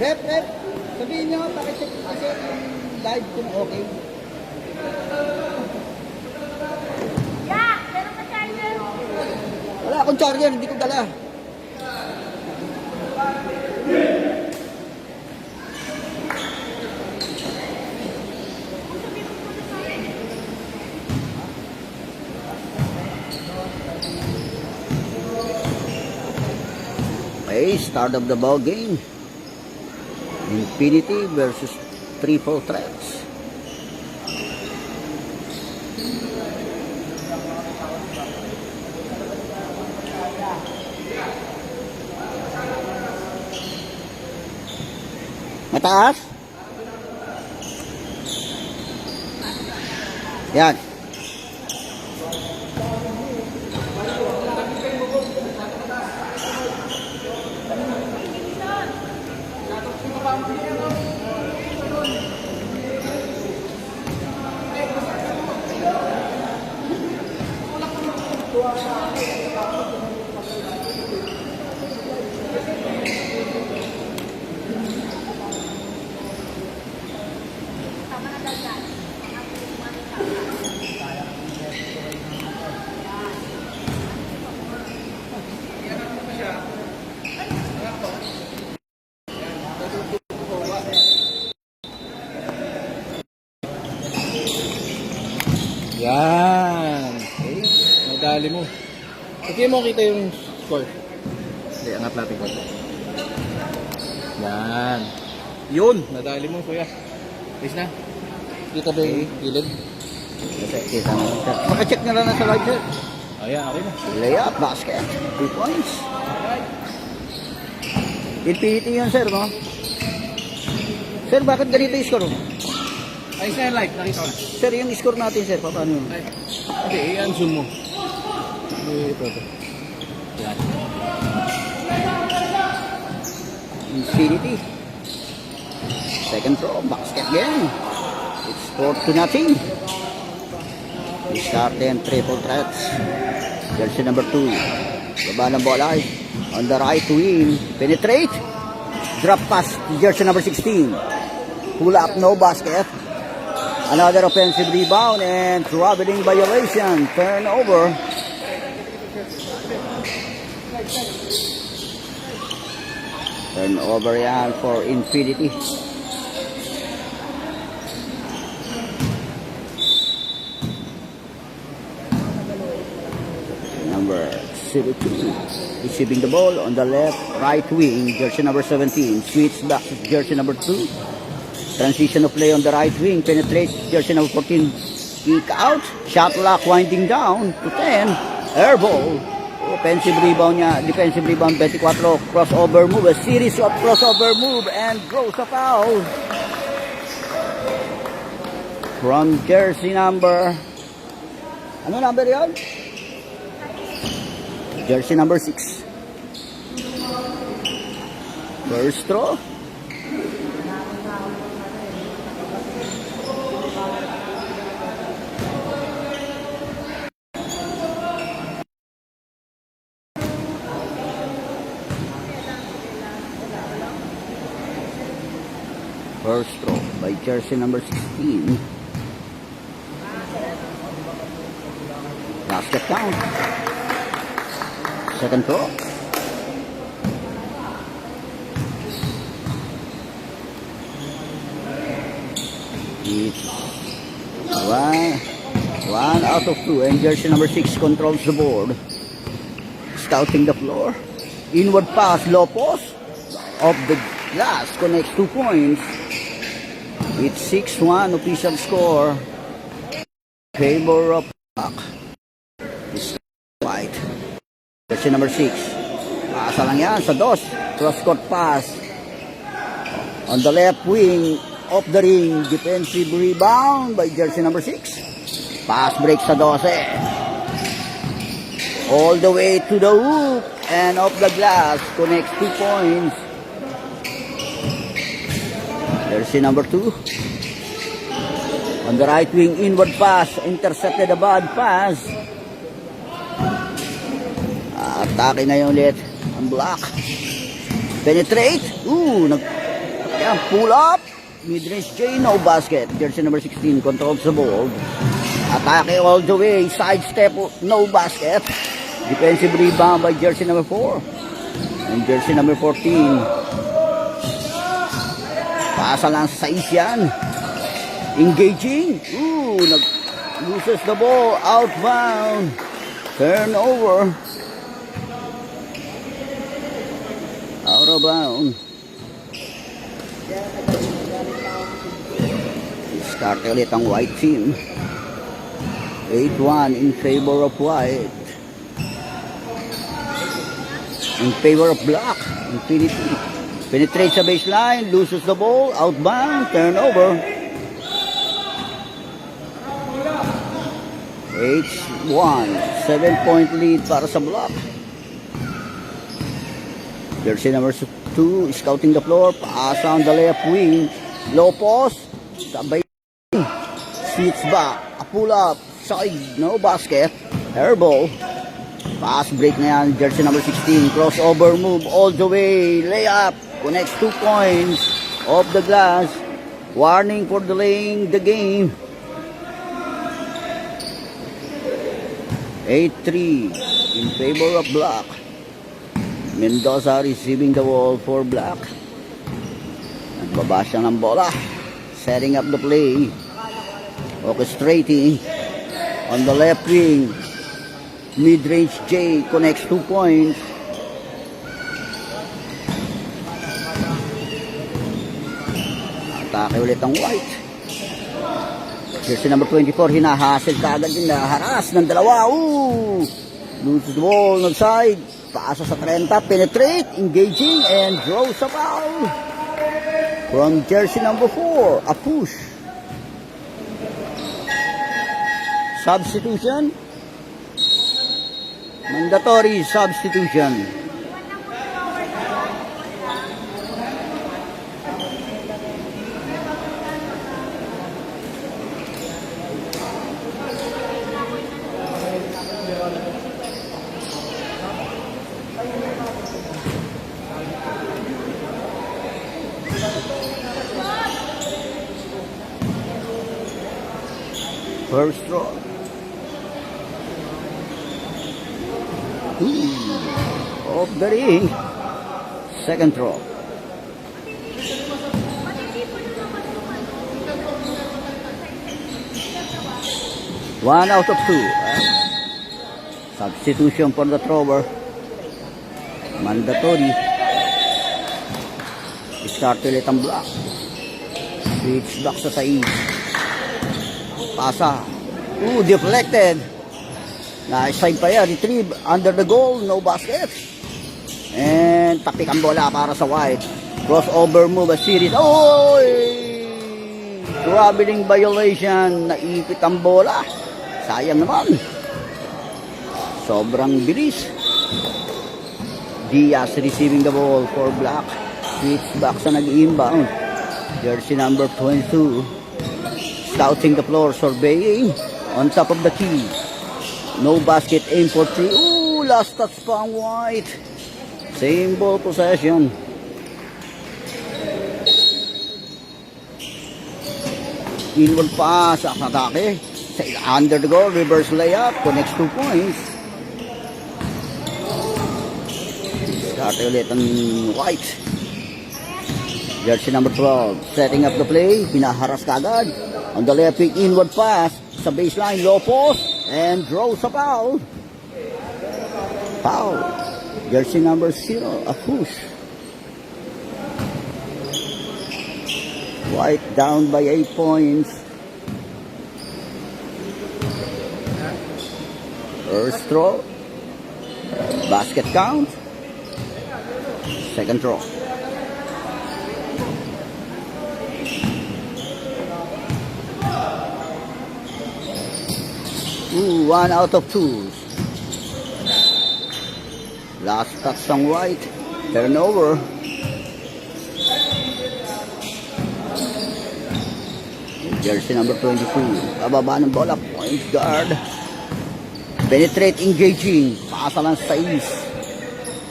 Rep. Sabihin nyo, pakicheck kasi yung live kung okay. Yeah, meron ka charger. Wala akong charger, hindi ko dala. Okay, start of the ball game. Infinity versus Triple Threats. Mataas? Yan. Yan. Okay. Nadali mo. Okay mo kita yung score. Hindi, angat natin ko. Yan. Yun. Nadali mo, kuya. Please na. Kita ba yung gilid? Kita na. Maka-check na lang na sa live, sir. Ayan, okay na. Layup, basket. 2 points. Infinity yun, sir, no? Sir, bakit ganito yung score? Ay, sa live. Nakita ko na. Sir, yung score natin, sir, paano yun? Ay. Okay, i-unzoom mo. Ito. Yan. Infinity. Second throw, basket game. It's 4-0. We start in Triple Threats. Jersey number 2. Baba ng bola on the right wing. Penetrate. Drop pass to jersey number 16. Pull up, no basket. Another offensive rebound and traveling violation. Turnover. Turnover yan for Infinity. Number 72 receiving the ball on the left right wing, jersey number 17. Switch back to jersey number 2. Transition of play on the right wing, penetrate jersey number 14. Kick out, shot clock winding down to 10. Air ball. Offensive rebound niya, defensive rebound 24. Crossover move, a series of crossover move and draws a foul from jersey number, ano number yun? Jersey number 6. First throw. First throw by jersey number 16. Basket count. Second throw. It's one out of 2, and jersey number 6 controls the board. Scouting the floor. Inward pass, low post. Off the glass, connects 2 points. It's 6-1 official score. Favor of back. It's white. Jersey number 6. Pasa lang yan sa dos. Cross-court pass. On the left wing, off the ring. Defensive rebound by jersey number 6. Pass break sa 12. All the way to the hoop. And off the glass. Connects 2 points. Jersey number 2. On the right wing, inward pass. Intercepted a bad pass. Atake ngayon ulit ang block. Penetrate. Yan, pull up. Mid-range J, no basket. Jersey number 16 controls the ball. Atake all the way. Sidestep, no basket. Defensive rebound by jersey number 4. And jersey number 14. Pasa lang sa sais yan. Engaging. Ooh, loses the ball. Outbound. Turnover. Out of bound. Start ulit ang white team. 8-1 in favor of white. In favor of black. Infinity. Penetrates sa baseline. Loses the ball. Outbound. Turnover. 8-1. 7-point lead para sa black. Jersey number 2 scouting the floor. Pass on the left wing. Low post. Sabay. Seats back. A pull up. Side. No basket. Airball. Pass break na yan. Jersey number 16. Crossover move all the way. Layup. Connects 2 points. Off the glass. Warning for delaying the game. 8-3 in favor of black. Mendoza receiving the ball for black. Nagbaba siya ng bola. Setting up the play. Orchestrating on the left wing. Mid-range J connects 2 points. Atake ulit ang white. Jersey number 24, hinahasel kaagad din, naharas ng dalawa. Ooh! Loses the ball on side. Paasa sa 30, penetrate, engaging, and draws a foul. From jersey number 4, a push. Substitution. Mandatory substitution. First throw. Off the ring. Second throw. One out of 2. Substitution for the thrower. Mandatory. Start ulit ang block. Switch back sa side. Pasa. Ooh, deflected. Nice side pa yan. Retrieve under the goal. No basket. And tapik ang bola para sa white. Crossover move a series. Oy! Traveling violation. Naipit ang bola. Sayang naman. Sobrang bilis. Diaz receiving the ball for black. Switch back sa nag-inbound. Jersey number 22. Scouting the floor, surveying on top of the key. No basket, aim for 3. Ooh, last touch pa ang white. Same ball possession. Inward pass, atake. Under the goal, reverse layup, connects 2 points. Start ulit ang white. Jersey number 12, setting up the play. Pinaharas kagad. On the left wing, inward pass sa baseline, low post, and draws a foul. Foul. Jersey number 0, a push. White down by 8 points. First throw. Basket count. Second throw. Ooh, 1 out of 2. Last touch ng white. Turnover. Jersey number 22. Kababa ng bola. Point guard. Penetrate, engaging. Pasa lang sa is.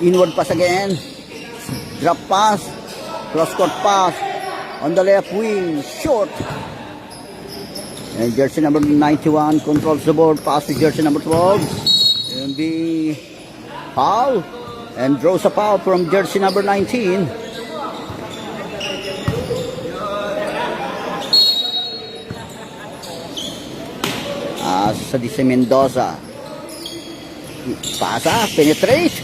Inward pass again. Drop pass. Cross court pass. On the left wing, short. And jersey number 91 controls the board, pass to jersey number 12. And the foul. And draws a foul from jersey number 19. Sa di si Mendoza. Pasa, penetrate.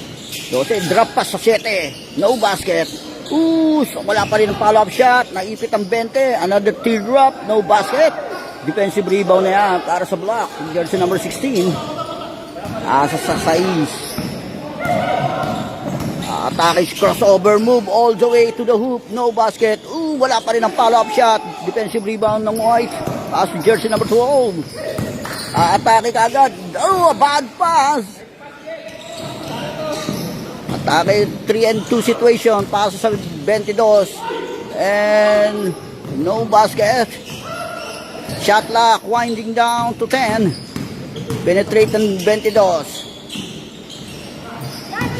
12, drop pass sa 7. No basket. So wala pa rin ang follow-up shot. Naipit ang 20. Another teardrop. No basket. Defensive rebound na yan para sa block. Jersey number 16. Sa 6. Atake crossover move all the way to the hoop. No basket. Wala pa rin ang follow-up shot. Defensive rebound ng White. Pass to jersey number 12. Atake kagad. A bad pass. Atake 3 and 2 situation. Pass sa 22. And no basket. Shot clock winding down to 10. Penetrate ng 22.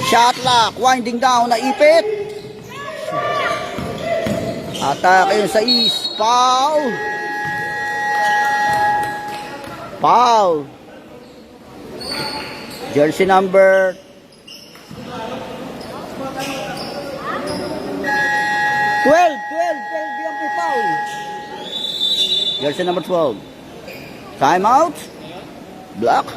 Shot clock winding down. Naipit. Atake yung sa East. Foul. Foul. Jersey number 12 yung foul. Jersey number 12. Timeout. Block.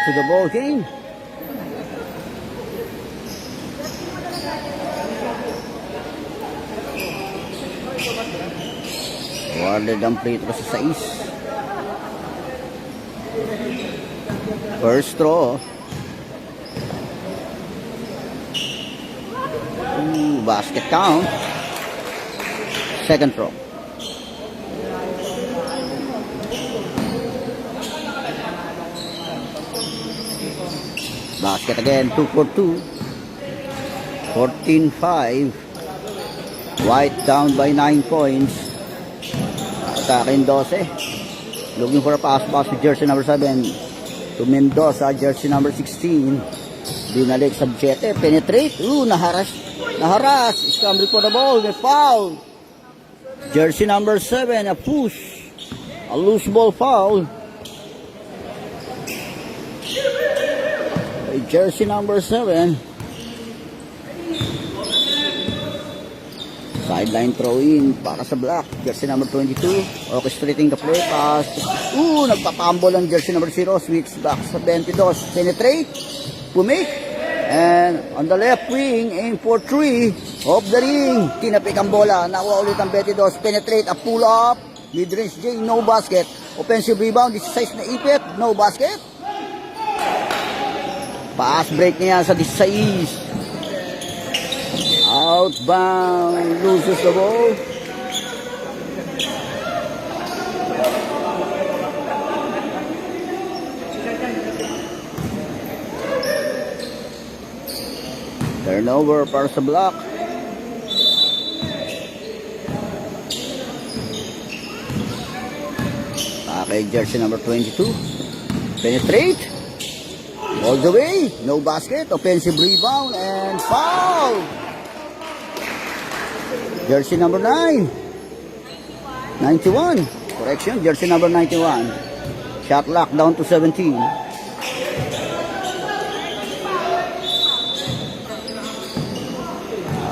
To the ball game. Awarded ang free throw sa 6. First throw. Basket count. Second throw. Basket again, 2 for 2. 14-5. White down by 9 points. Atake 12. Looking for a pass to jersey number 7. To Mendoza, jersey number 16. Binalik sa 7. Penetrate. Naharas. Scramble for the ball. May foul. Jersey number 7, a push. A loose ball foul. Jersey number 7. Sideline throw in para sa block. Jersey number 22. Orchestrating the play pass. Nagpapambol ang jersey number 0. Switch back sa 22. Penetrate. Pumik. And on the left wing, aim for 3. Off the ring. Tinapik ang bola. Nakuha ulit ang 22. Penetrate. A pull up. Mid-range J. No basket. Offensive rebound. 16 na ipit. No basket. Pass break niya sa 16. Outbound. Loses the ball. Turnover para sa block. Okay, jersey number 22. Penetrate. All the way, no basket, offensive rebound, and foul! Jersey number 9. 91. Correction, jersey number 91. Shot lock down to 17.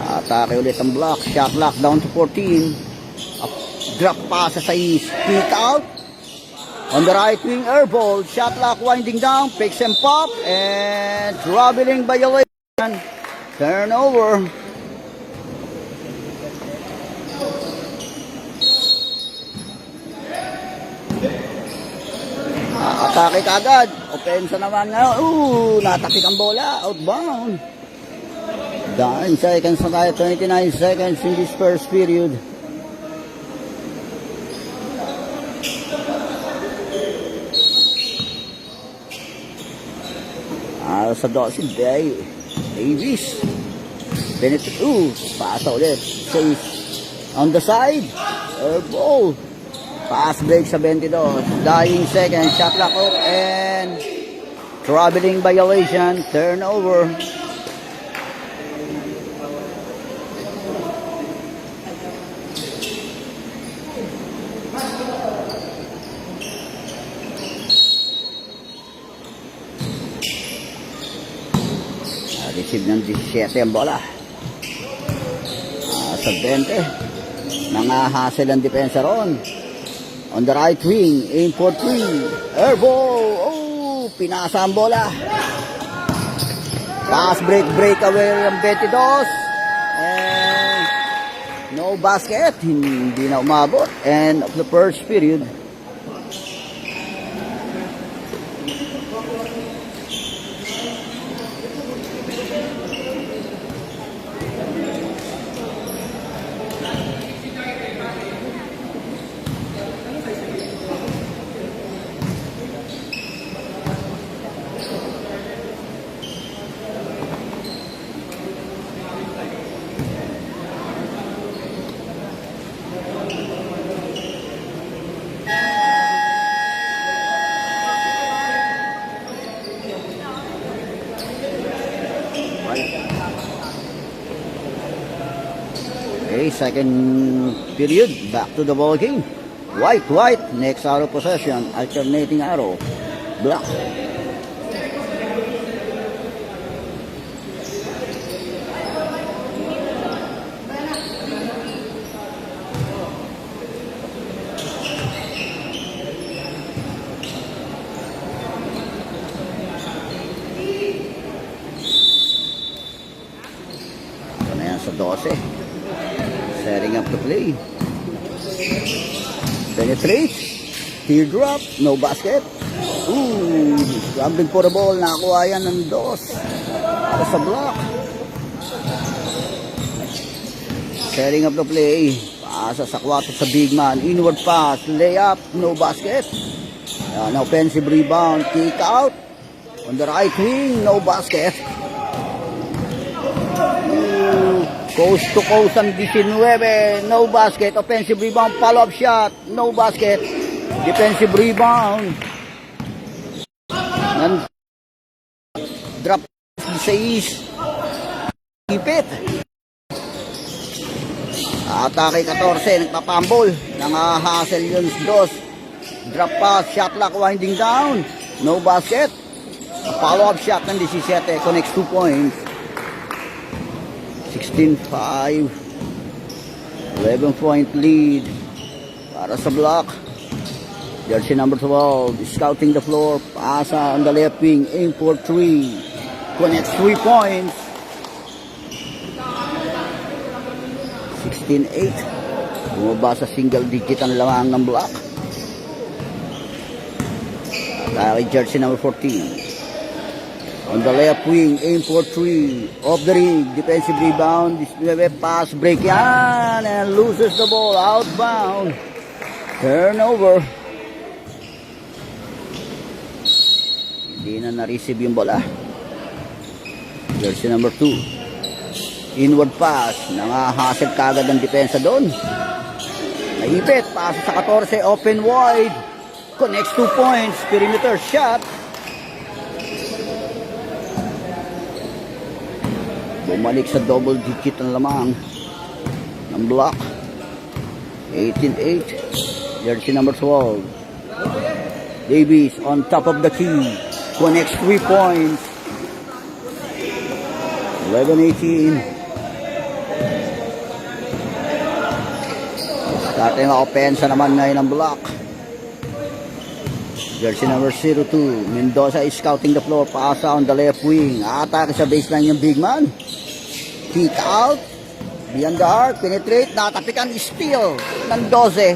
Atake ulit ang block. Shot lock down to 14. Drop pass sa 6. Kick out. On the right wing, air ball. Shot clock winding down. Picks and pop. And traveling violation. Turnover. Atake kagad. Opensa naman ngayon. Natapik ang bola. Outbound. 9 seconds na tayo. 29 seconds in this first period. Para sa 12, Davis. Pasa ulit. 6 on the side. Air ball. Pass break sa 22. Dying second. Shot clock up and traveling violation. Turnover. Receive ng 17 ang bola. Sa 20. Nangahasel ang depensa ron. On the right wing, aim for 3. Air ball. Oh, pinasa ang bola. Pass breakaway ang 22. And no basket. Hindi na umabot. End of the first period. Okay, second period, back to the ball game. White, next out of possession, alternating arrow, block. Ito na yan sa 12. Setting up the play. Penetrate. Teardrop. No basket. Ooh. Scrambling for the ball. Nakakuha yan ng 2. Para sa block. Setting up the play. Pasa sa kwarto sa big man. Inward pass. Layup. No basket. An offensive rebound. Kick out. On the right wing. No basket. Coast to coast ang 19. No basket. Offensive rebound. Follow-up shot. No basket. Defensive rebound. Drop 16. Ipit. Atake 14. Nagpapambol. Nangahasel yun 2. Drop pass. Shot clock winding down. No basket. Follow-up shot ng 17. Connects 2 points. 16-5. 11-point lead para sa block. Jersey number 12 scouting the floor. Pasa on the left wing. Aim for 3. Connects 3 points. 16-8. Bumaba sa single digit ang lamang ng block. At jersey number 14. On the left wing, aim for 3. Off the ring, defensive rebound. Pass, break yan, and loses the ball. Outbound. Turnover. Hindi na na-receive yung bola. Jersey number 2. Inward pass. Nangahasel kagad ang depensa doon. Naipit. Pass sa 14. Open wide. Connects 2 points. Perimeter shot. Bumalik sa double digit ang lamang ng block. 18-8. Jersey number 12. Davis on top of the key. Connects 3 points. 11-18. Starting offense naman ngayon ng block. Jersey number 02. Mendoza is scouting the floor. Pasa on the left wing. Atake sa baseline yung big man. Kick out. Beyond the arc. Penetrate. Natapikan. Steal ng 12.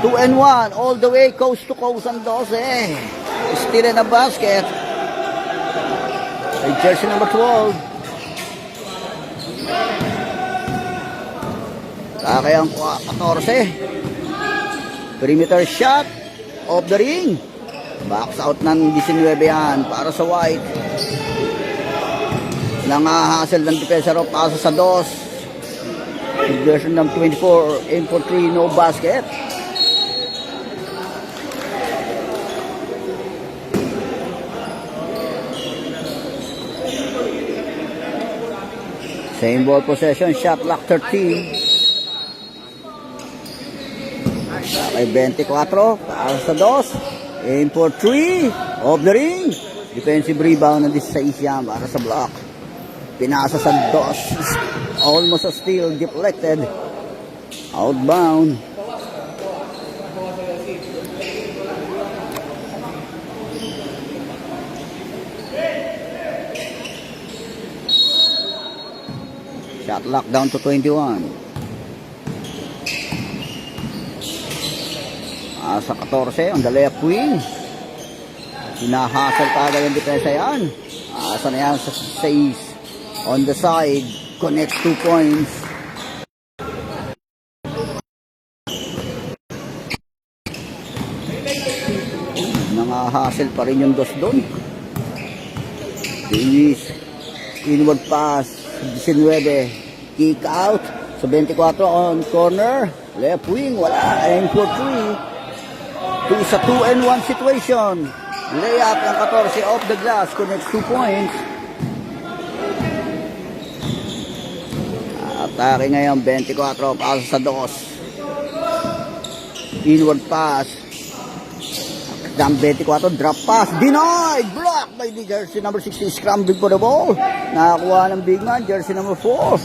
2-1. All the way coast to coast ang 12. Steal in a basket. Ay jersey number 12. Atake ang 14. Perimeter shot. Off the ring. Box out ng 19 yan para sa White. Nangahasel ng defensor of pasa sa dos. Version ng 24, aim for 3, no basket. Same ball possession, shot clock 13. Okay, 24, para sa dos. Aim for 3, off the ring. Defensive rebound ng 16 yan para sa block. Pinasa sa dos. Almost a steal, deflected. Outbound. Shot lock down to 21. Sa 14, on the left wing. Hinahasal kagad yung depensa yan. Asa na yan sa 6. On the side, connects 2 points. Nangahasal pa rin yung dos doon. Davis, inward pass, 19. Kick out. So 24 on corner. Left wing, wala. Aim for 3. Sa 2-and-1 situation. Layup ng 14 off the glass. Connects 2 points. Atake ngayon, 24. Pass sa dos. Inward pass. Jump 24. Drop pass. Denied. Blocked by the jersey number 16. Scrambled for the ball. Nakakuha ng big man. Jersey number 4.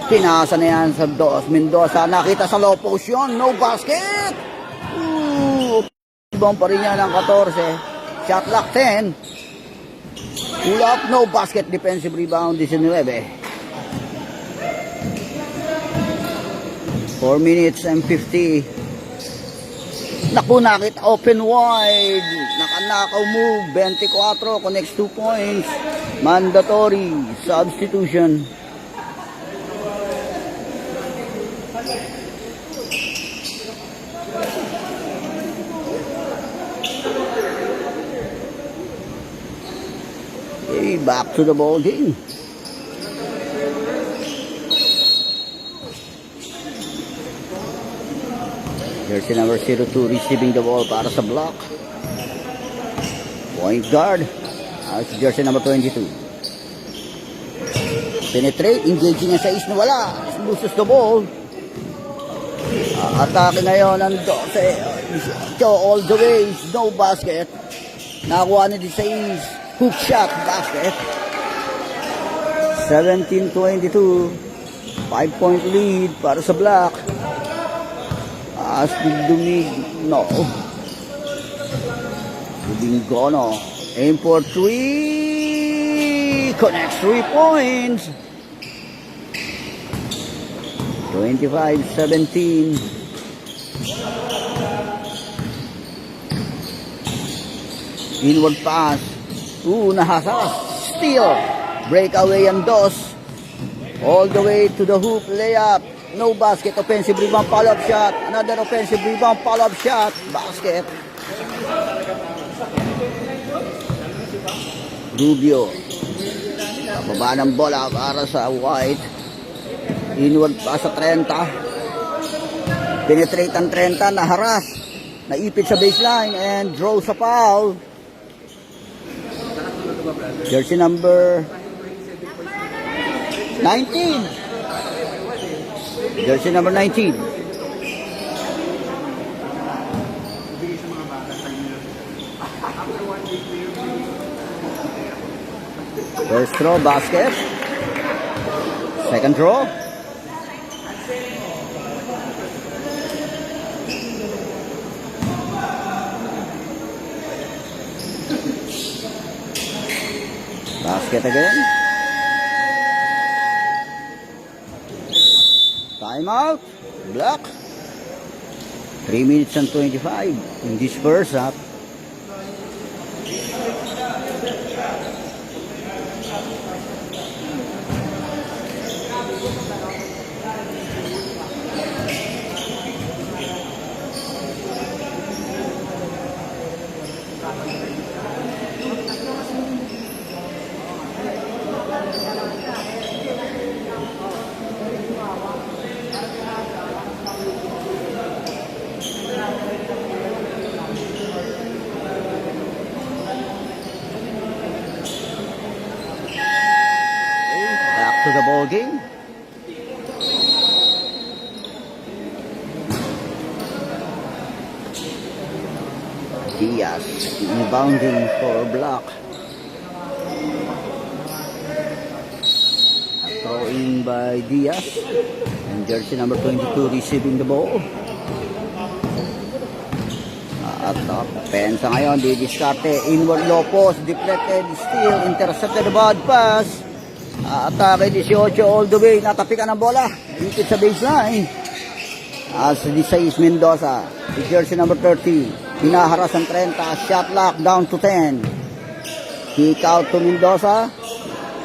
Pinasa na yan sa dos. Mendoza. Nakita sa low post yun. No basket. Ibang pa rin yan ng 14. Shot clock 10. Pull up, no basket. Defensive rebound 19. 4 minutes and 50. Naku, nakita open wide. Naka-knockout move. 24. Connects 2 points. Mandatory substitution. Back to the ball game. Jersey number 02 receiving the ball para sa block. Point guard. Jersey number 22. Penetrate. Engaging sa is na wala. Loses the ball. Atake ngayon ng 12. All the way. No basket. Nakuha ni 16. Hook shot, basket. 17-22. 5-point lead para sa block. No. Dubingono. Aim for 3. Connects 3 points. 25-17. Inward pass. Nahasas. Steal. Breakaway ang dos. All the way to the hoop. Layup. No basket. Offensive rebound. Follow-up shot. Another offensive rebound. Follow-up shot. Basket. Rubio. Baba ng bola para sa White. Inward pa sa 30. Penetrate ang 30. Naharas. Naipit sa baseline. And draw sa foul. Jersey number 19. Jersey number 19. First throw, basket. Second throw. Basket again. Timeout. Block. 3 minutes and 25 in this first half. the ball game. Diaz rebounding for a block. A throw in by Diaz. And jersey number 22 receiving the ball. At pensa ngayon, didiskarte. Inward low post, deflected, still intercepted the bad pass. Atake 18 all the way, natapikan ang bola. Ikit sa baseline. As 16 Mendoza, the jersey number 30. Hinaharas ang 30, shot lock down to 10. Kick out to Mendoza.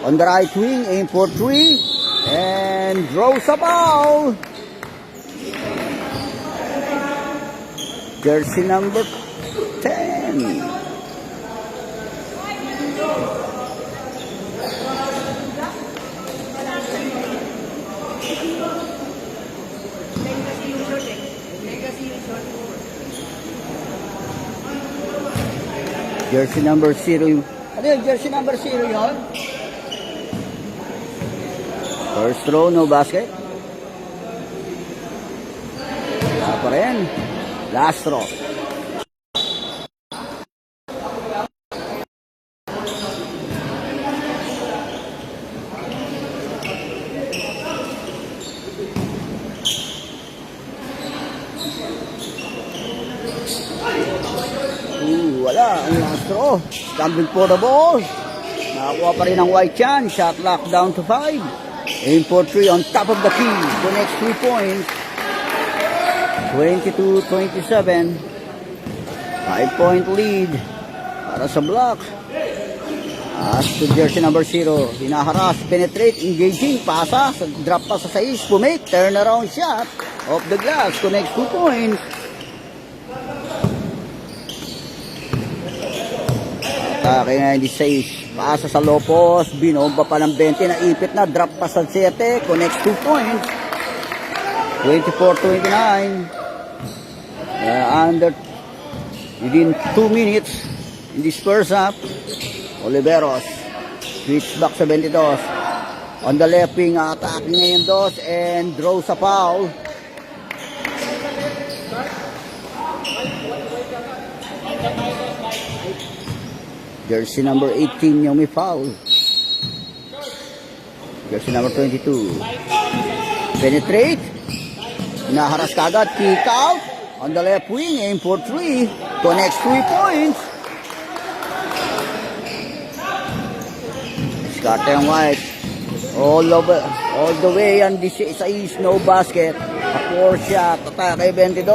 On the right wing, aim for 3. And draws a foul. Jersey number 10. Jersey number 0. Ano yung jersey number 0 yun? First throw, no basket. Wala pa rin. Last throw. Wala. Ang last throw. Scambling for the ball. Nakakuha pa rin ang white chance. Shot lock down to 5. Aim for 3 on top of the key. The next 3 points. 22-27. 5-point lead para sa block. As to jersey number 0. Hinaharas, penetrate, engaging, pasa, drop pa sa 6, pumake, turnaround shot off the glass, connects 2 points. Atake nga hindi 6. Pasa sa low post, binomba pa ng 20, naipit na, drop pa sa 7, connects 2 points. 24-29. Under within 2 minutes in this first half. Oliveros switch back sa 22. On the left wing, attacking ngayon Dos and draws a foul. Jersey number 18 yung may foul. Jersey number 22. Penetrate. Naharas kagad. Kick out. On the left wing. Aim for 3. Connects 3 points. Diskarte ang White. All the way. And this is no basket. A 4 shot. Atake 22.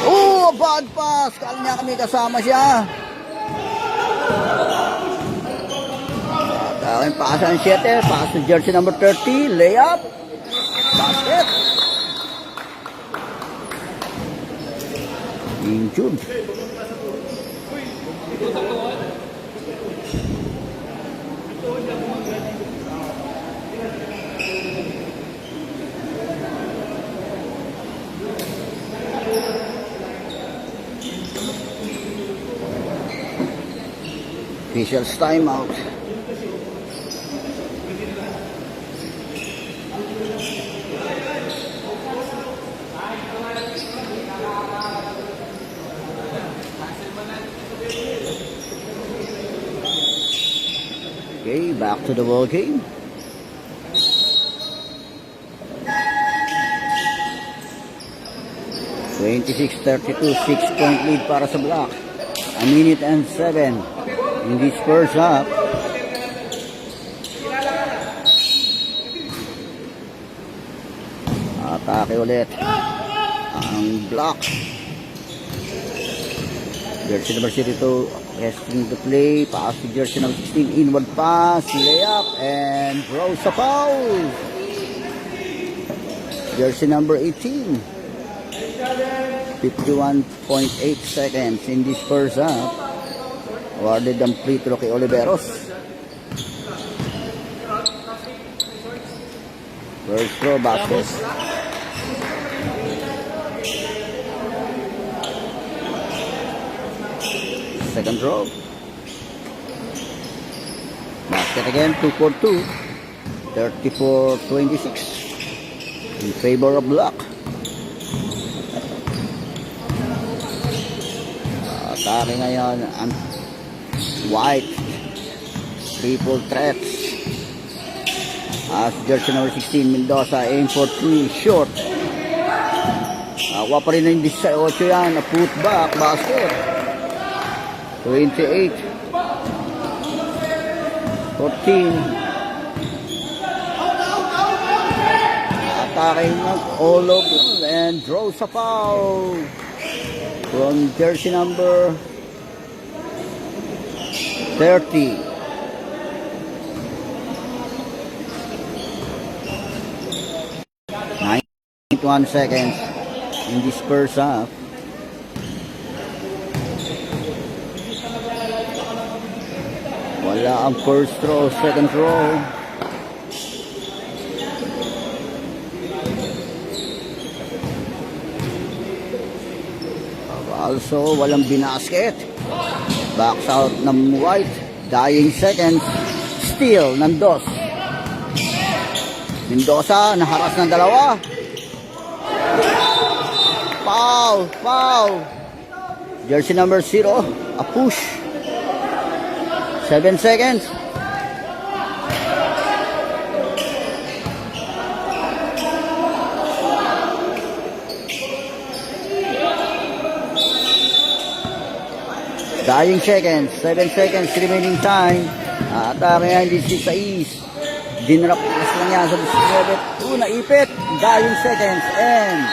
Oh, bad pass. Kala niya kami kasama siya. Atake pass ang 7. Pass to jersey number 30. Layup. Basket. Injured. Officials timeout. Okay, back to the ball game. (26-32), 6-point lead para sa Black. A minute and 7 in this first half. Atake ulit ang Black. Jersey number 32 resting the play. Pass to jersey number 16. Inward pass. Layup. And throws a foul. Jersey number 18. 51.8 seconds in this first half. Awarded ang free throw kay Oliveros. First throw basket. Second throw. Basket again, 2 for 2. 34-26 in favor of Black. Atake ngayon ang White. Triple threats. As jersey number 16, Mendoza aim for 3, short. Awa pa rin na yung 18 yan, na put back, basket. 28. 14. Atake ng Olog and draws a foul from jersey number 30. 1 seconds in this first half. Wala ang first row, second row. Also, walang binasket. Backs out ng White. Dying seconds. Steal ng Dos. Mendoza, naharas ng dalawa. Foul, foul. Jersey number 0, a push. 7 seconds. Dying seconds, 7 seconds remaining time. Atake nga hindi si Sais. Dinrap lang yan sa 19. Naipit. Dying seconds. End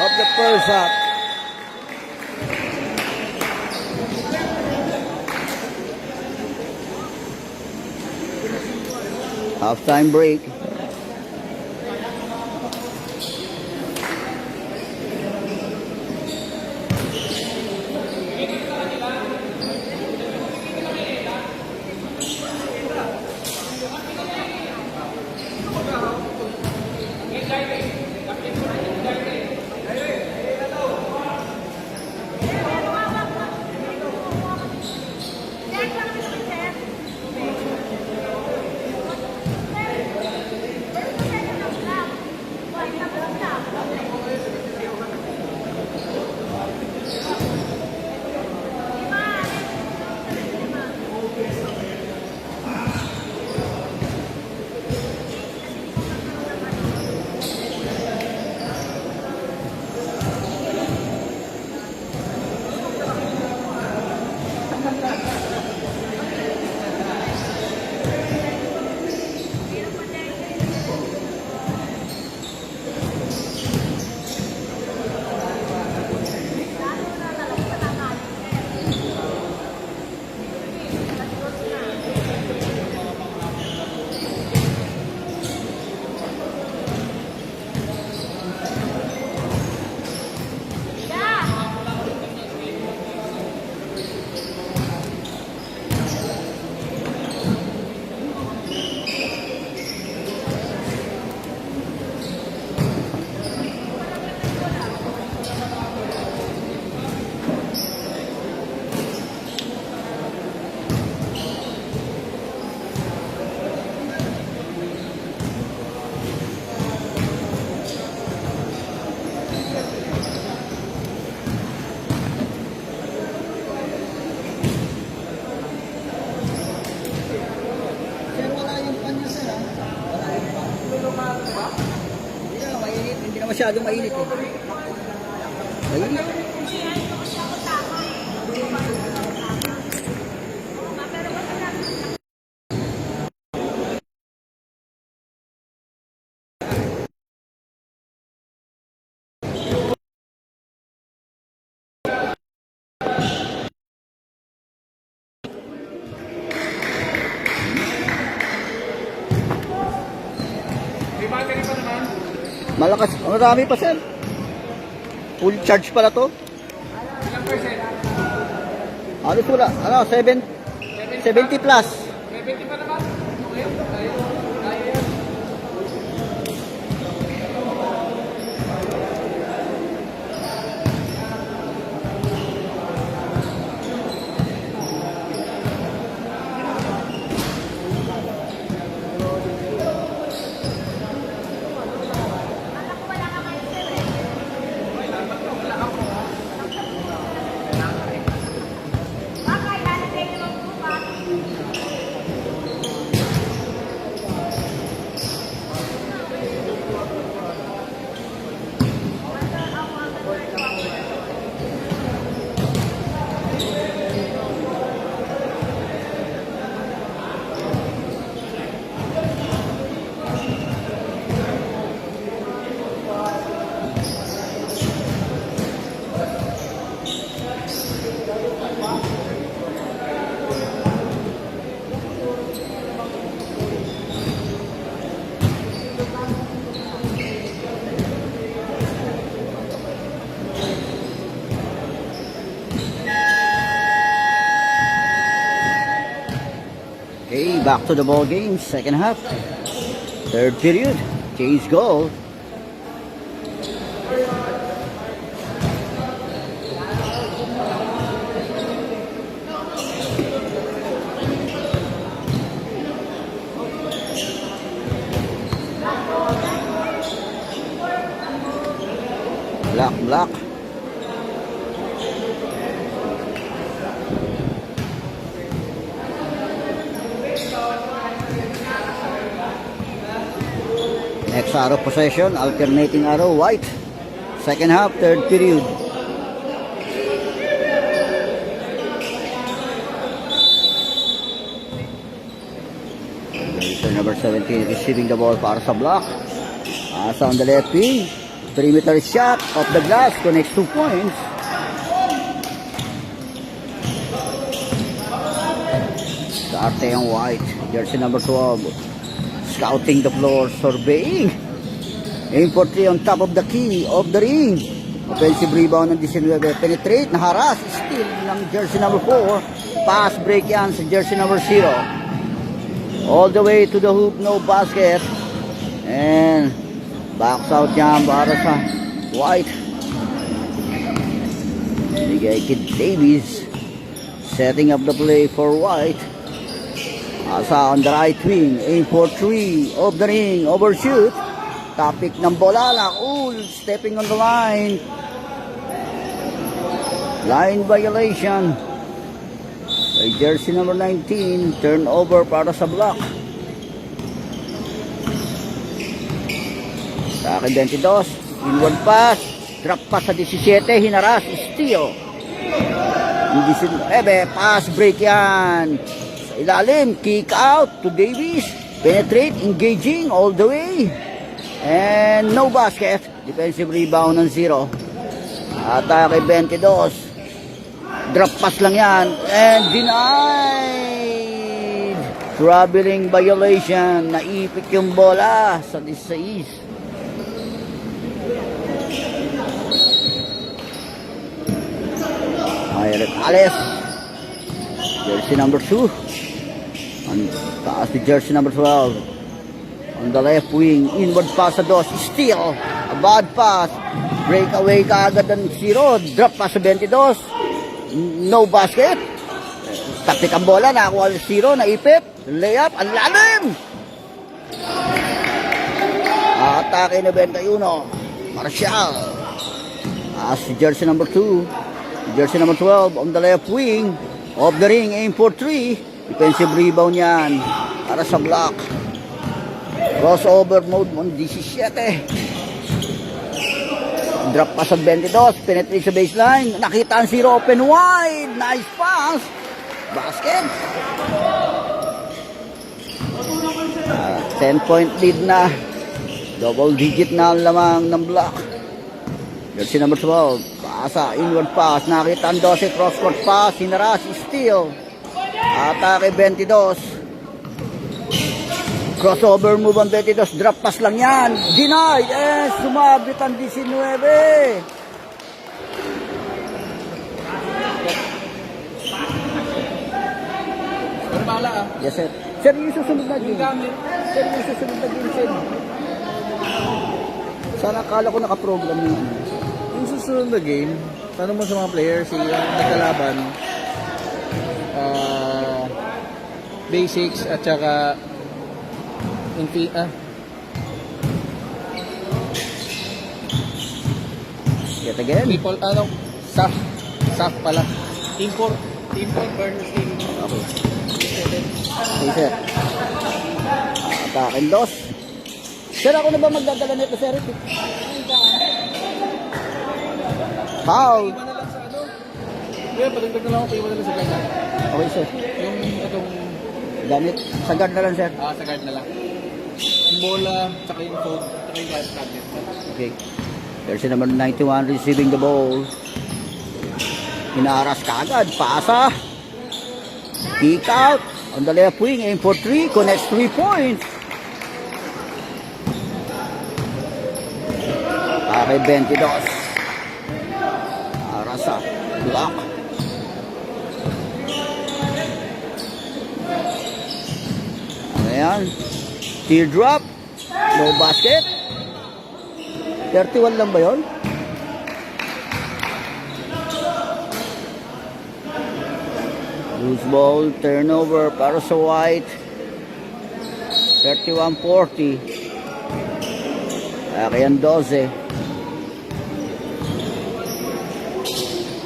of the first half. Halftime break. Hindi na masyadong mainit eh. Mainit. Malakas, marami pa sir. Full charge pala to. Ilang percent? Ano pula? Ano, 70 plus. 70 pa naman? Okay, tayo. Tayo yan. back to the ball game, second half. Third period, Chase goal. Black. Next arrow possession, alternating arrow, white. Second half, third period. Number 17 receiving the ball para sa block. Asa on the left wing. Perimeter shot off the glass, connects 2 points. Starte ang white, jersey number 12. Scouting the floor, surveying. Aim for 3 on top of the key of the ring. Offensive rebound ng 19. Penetrate, naharas, steal ng jersey number 4. Pass break yan sa jersey number 0. All the way to the hoop, no basket. And backs out yan para sa white. Bigay kid Davies. Setting up the play for white. Asa on the right wing. Aim for 3. Off the ring. Overshoot. Topic ng bola lang. Stepping on the line. Line violation. By jersey number 19. Turnover para sa block. Sa akin 22. Inward pass. Drop pass sa 17. Hinaras. Steal. 19. Pass break yan. Sa ilalim. Kick out to Davies. Penetrate. Engaging all the way. And no basket. Defensive rebound ng 0. Atake 22. Drop pass lang yan. And denied. Traveling violation. Naipit yung bola sa 16. Eric Alice. Jersey number 2. On taas ni jersey number 12. On the left wing. Inward pass sa dos. Steal. A bad pass. Breakaway kaagad ng 0. Drop pass sa 22. No basket. Taktik ang bola. Nakakuha ng 0. Naipit. Layup. Ang lalim. Atake na 21. Marcial. As jersey number 2. Jersey number 12 on the left wing. Off the ring. Aim for 3. Defensive rebound yan. Para sa block. Crossover mode on 17. Drop pass sa 22. Penetrate sa baseline. Nakita ang 0. Open wide. Nice pass. Basket. 10-point lead na. Double digit na ang lamang ng block. Jersey number 12. Paasa. Inward pass. Nakita ang 12. Cross-court pass. Hinaras. Steal. Atake 22. Crossover move ang 22. Drop pass lang yan. Denied. Sumabit ang 19. Yes, sir. Sir, yung susunod na game. Sir, yung susunod na game, sir. Sana akala ko nakaprogram yun. Yung susunod na game, tanong mo sa mga players, yung nagkalaban, basics at saka Yet again. people, soft pala. Team 4 versus team. Okay. Okay, sir. Atakin dos. Sir, ako na ba magdadala nito, sir? Foul. Iba na lang sa Kaya padagdag na lang ako, iba na lang sa guard na. Okay, sir. Yung itong, Gamit. Sa guard na lang, sir. sa guard na lang. Yung bola, tsaka yung code, tsaka yung guard cabinet. Okay. Jersey number 91 receiving the ball. Hinaras kaagad. Pasa. Kick out. On the left wing. Aim for 3. Connects 3 points. Okay, 22. Arasa. Block. Ayan. Teardrop. No basket. 31 lang ba yun? Loose ball. Turnover para sa White. 31-40. Ayan 12.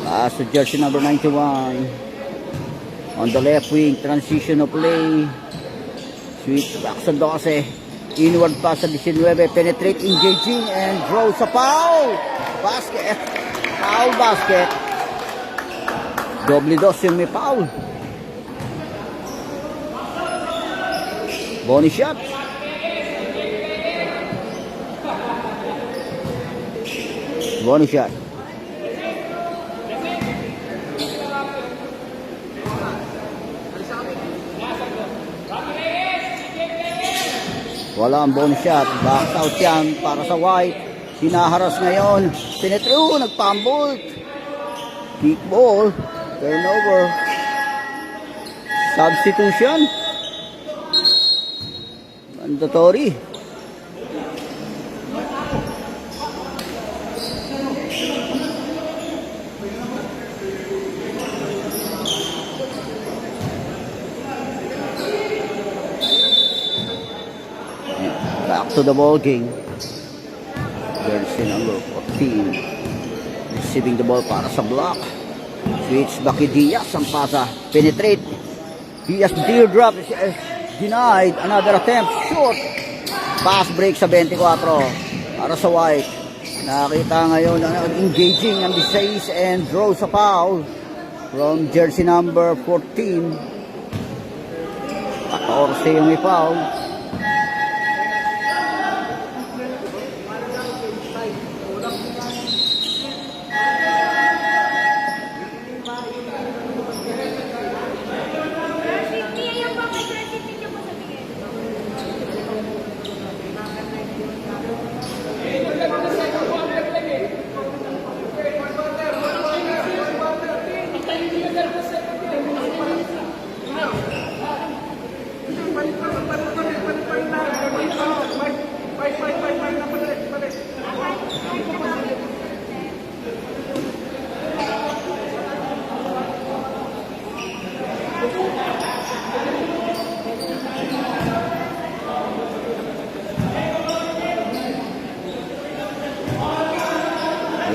Pass to jersey number 91. On the left wing, transition of play. Switch back sa 12. Inward pass sa 19. Penetrate, engaging, and draw sa foul. Basket. Foul basket. Doble dos yung may foul. Bonus shot. Bonus shot. Wala ang bonus shot. Back out yan para sa White. Sinaharas ngayon. Sinetro, nagpambult. Kick ball. Turnover. Substitution. Mandatory. Back to the ball game. Jersey number 14. Receiving the ball para sa block. Switch back kay Diaz ang pasa. Penetrate. Diaz teardrop. Denied. Another attempt. Short. Pass break sa 24. Para sa White. Nakita ngayon engaging ang 16 and draws a foul from jersey number 14. 14 yung may foul.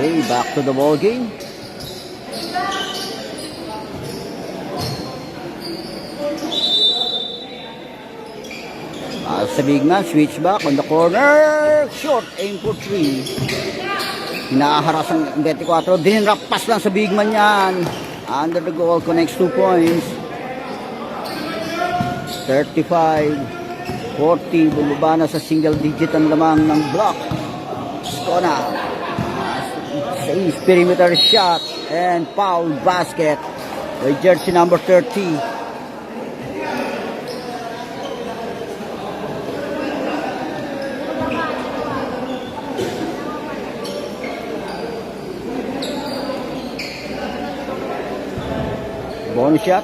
Okay, back to the ball game. Sa big man, switch back on the corner. Short, aim for 3. Hinaharas ang 24. Dinrap pass lang sa big man yan. Under the goal, connects 2 points. 35-40. Bumaba na sa single digit ang lamang ng block. Skona. Perimeter shot and foul basket by jersey number 30. Bonus shot.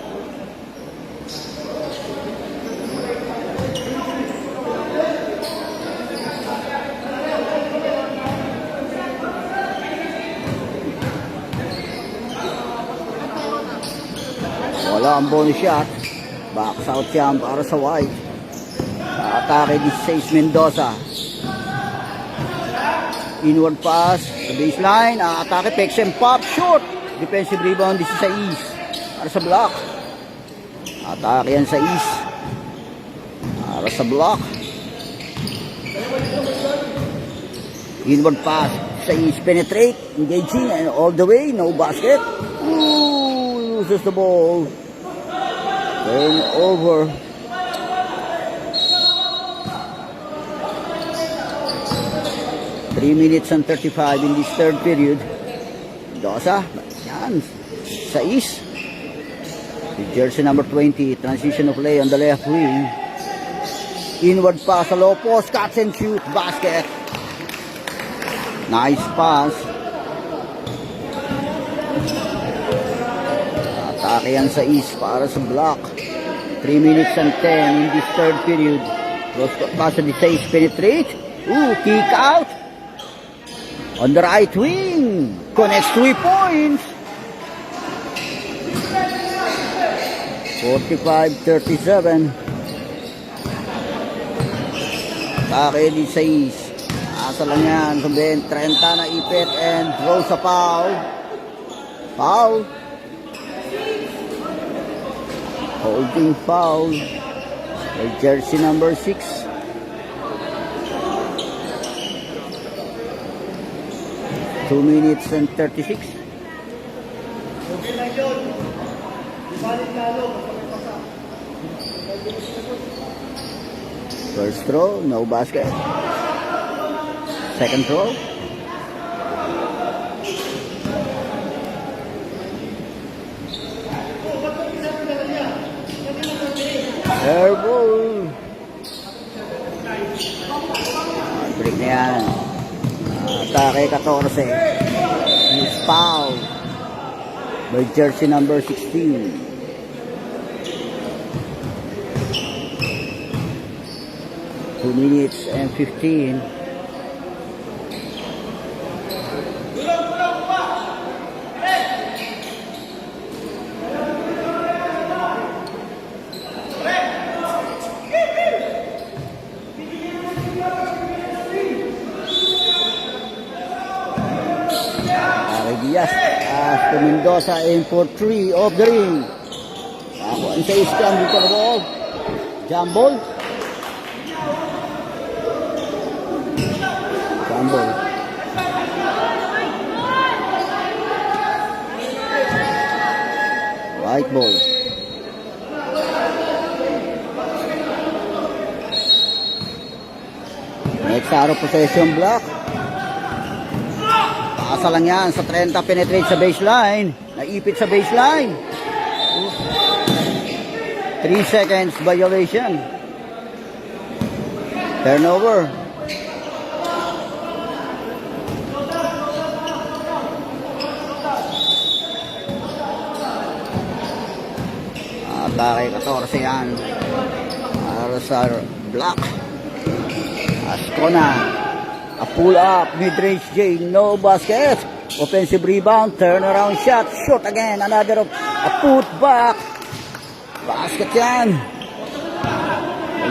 Wala ang bonus shot. Back out yan para sa White. Atake ni 16 Mendoza. Inward pass sa baseline. Atake picks and pop. Short. Defensive rebound 16 para sa block. Atake yan sa East para sa block. Inward pass sa East. Penetrate. Engaging and all the way. No basket. Ooh, loses the ball. Turn over. Three minutes and 35 in this third period. Dosa, yan, sa East. The jersey number 20, transition of play on the left wing. Inward pass sa low post, catch and shoot, basket. Nice pass. Atake yan sa East para sa block. 3 minutes and 10 in this third period. Cross pass to Desais penetrate. Kick out. On the right wing. Connects 3 points. 45-37. Take Desais. Asa lang yan. Sabihin, 30 na ipit and throws a foul. Foul. Holding foul. By jersey number 6. Two minutes and 36. First throw, no basket. Second throw. Air ball. Break na yan. Atake 14. He's foul by jersey number 16. Two minutes and 15. Diaz to Mendoza aim for 3 off the ring. Ako ang sa scrum dito na ball. Jump ball. Jump ball. White ball. Next arrow possession block. Asa lang yan sa 30, penetrate sa baseline. Naipit sa baseline. 3 seconds violation. Turnover. Atake 14 yan. Para sa block. Ascona. A pull up, mid-range J, no basket. Offensive rebound, turnaround shot, shoot again, another a put back. Basket yan.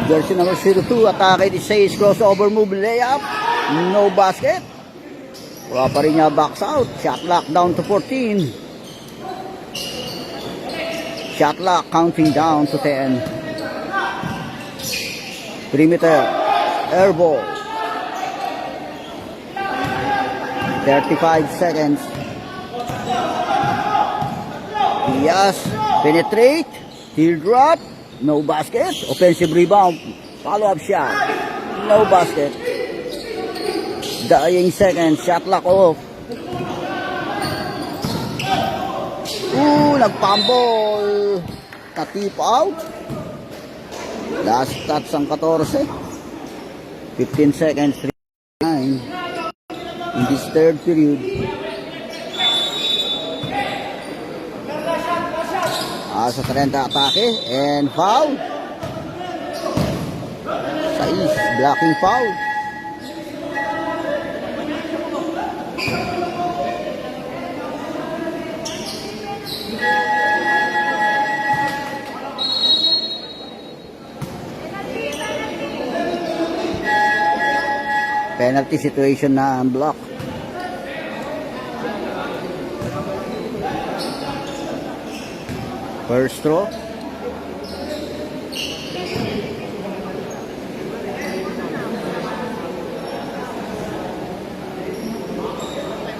Jersey number 02, atake Desais, crossover move, layup, no basket. Wala pa rin niya, backs out. Shot clock down to 14. Shot clock counting down to 10. Perimeter, air ball. 35 seconds. Diaz, penetrate, teardrop, no basket. Offensive rebound, follow-up shot, no basket. Dying seconds, shot clock off. Nagpambol. Na-tip out. Last touch ang 14. 15 seconds, 9. In this third period. Sa 30 atake and foul. Sais, blocking foul. Penalty situation na ang block. First throw.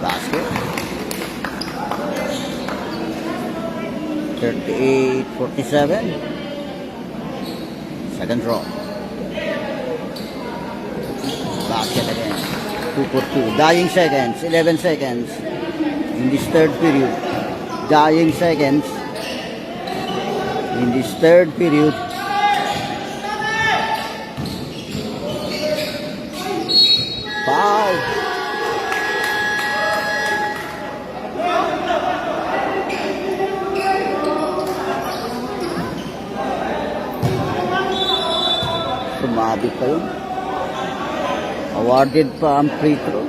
Basket. 38-47. Second throw. Basket again. 2 for 2. Dying seconds. 11 seconds. In this third period. Dying seconds. In this third period. Foul. Sabit pa yun. Awarded pa ang free throw.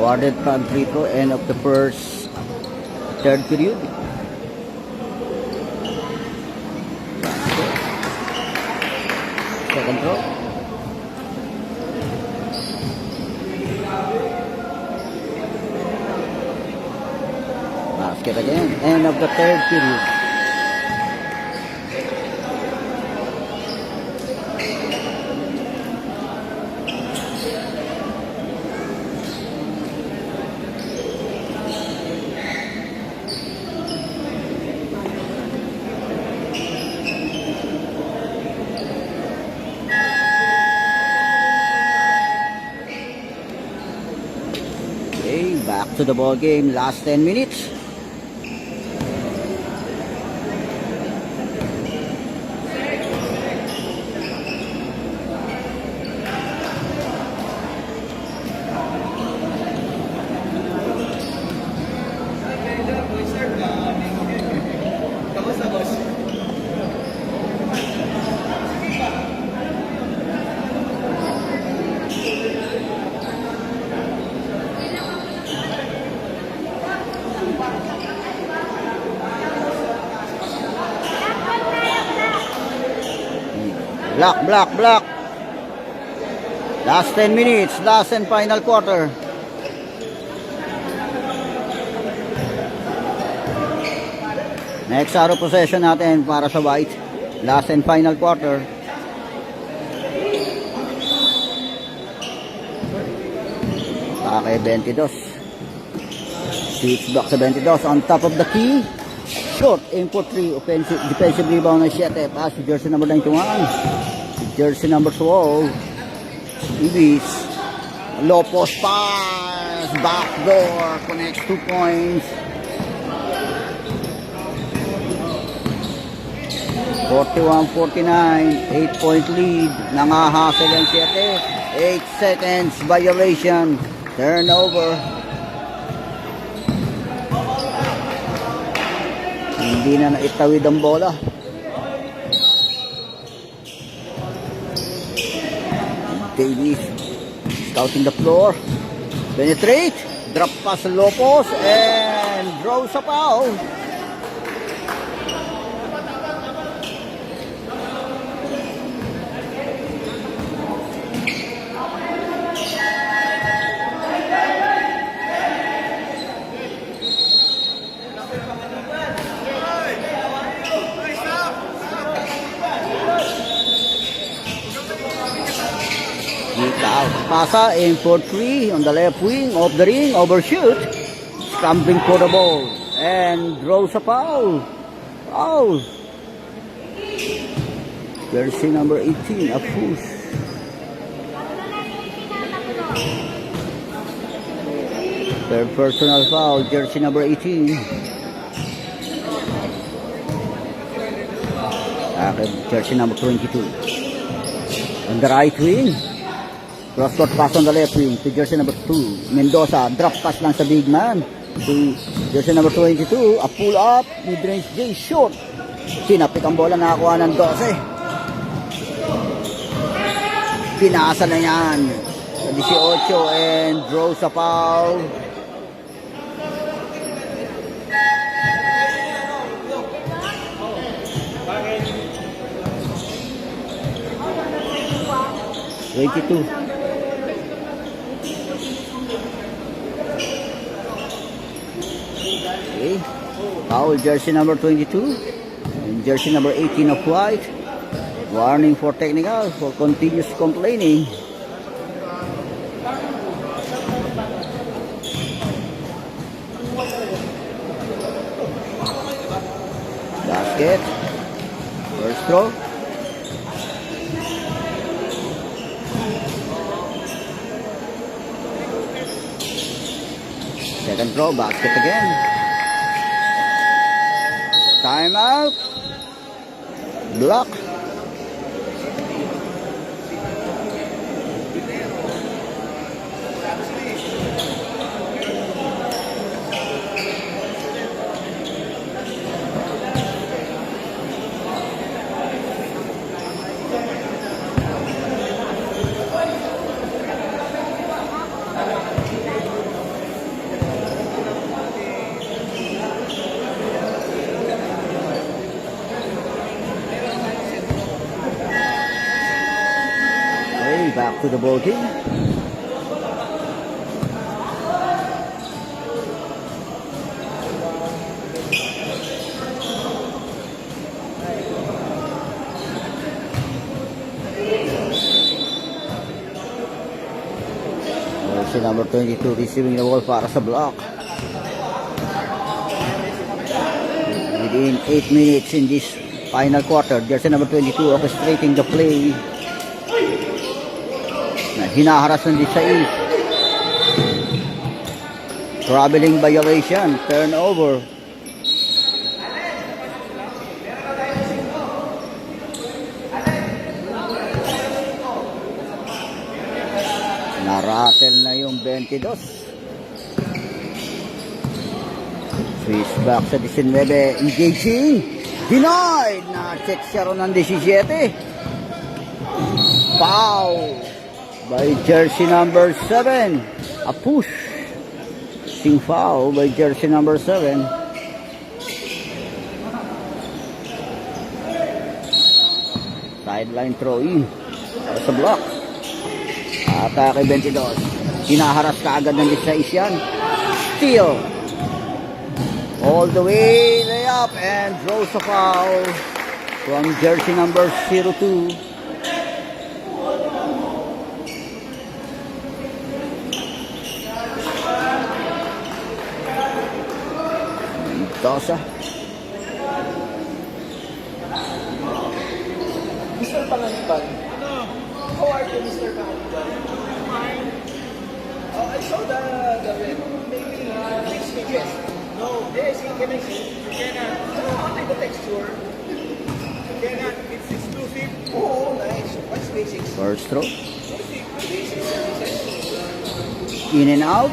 Awarded pa ang free throw, end of the third period. Second throw. Basket again, end of the third period. Back to the ball game, last 10 minutes. Block. Last 10 minutes, last and final quarter. Next arrow possession natin para sa White. Last and final quarter. Kay 22. Switch back sa 22 on top of the key. Short, aim for 3. Offensive, defensive rebound ng 7. Pass to jersey number 91. Jersey number 12. Ibis. Low post pass. Backdoor. Connects 2 points. 41-49. 8-point lead. Nangahasel ang 7. 8 seconds. Violation. Turnover. Hindi na naitawid ang bola. Davis scouting the floor. Penetrate. Drop pass Lopos and draws a foul. Pasa in for 3 on the left wing of the ring, overshoot, scrambling for the ball and draws a foul. Foul. Jersey number 18, a push. Third personal foul, jersey number 18. Jersey number 22. On the right wing. Cross-court pass on the left wing to jersey number 2. Mendoza, drop pass lang sa big man. To jersey number 22, a pull up, mid-range J, short. Sinapik ang bola, nakakuha ng 12. Pinasa na yan. Sa 18 and draws a foul. Okay. Foul jersey number 22 and jersey number 18 of White. Warning for technical for continuous complaining. Basket. First First throw. Second throw, basket again. Timeout. Block. Okay, back to the ball team. Si number 22 receiving the ball para sa block. Within 8 minutes in this final quarter, jersey number 22 orchestrating the play. Hinaharas ng 16. Traveling violation, turnover. Naratel na yung 22. Swiss back sa 19. Engaging. Denied. Na-check siya ron ng 17. Foul by jersey number 7. A push. Sing foul by jersey number 7. Sideline throw in para sa block. Atake 22. Hinaharas ka agad ng 16 yan. Steal. All the way layup and draws a foul from jersey number 02. Mendoza. Mr. Panganiban. How are you, Mr. Panganiban? I saw the red. Maybe fix me, yes. No, yes, can I see? You cannot. How the texture? You cannot. It's exclusive. Oh, nice. What's basics? First throw. Basics. In and out.